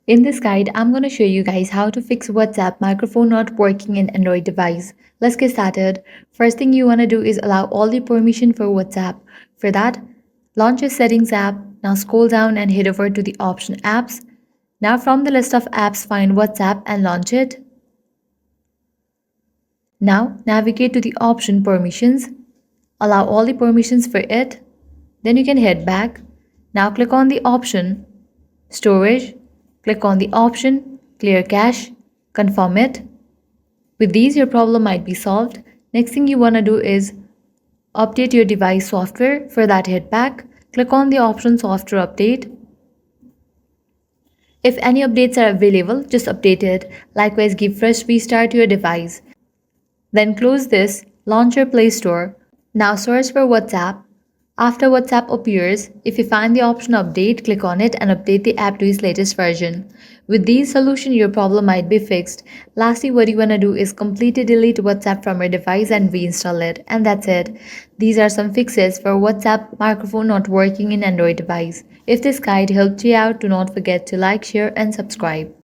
In this guide, I'm going to show you guys how to fix WhatsApp microphone not working in Android device. Let's get started. First thing you want to do is allow all the permission for WhatsApp. For that, launch your settings app. Now scroll down and head over to the option apps. Now from the list of apps, find WhatsApp and launch it. Now navigate to the option permissions. Allow all the permissions for it. Then you can head back. Now click on the option storage. Click on the option clear cache. Confirm it. With these, your problem might be solved. Next thing you want to do is update your device software. For that, head back. Click on the option software update. If any updates are available, just update it. Likewise, give fresh restart to your device. Then close this, launch your Play Store. Now search for WhatsApp. After WhatsApp appears, if you find the option update, click on it and update the app to its latest version. With these solutions, your problem might be fixed. Lastly, what you want to do is completely delete WhatsApp from your device and reinstall it. And that's it. These are some fixes for WhatsApp microphone not working in Android device. If this guide helped you out, do not forget to like, share and subscribe.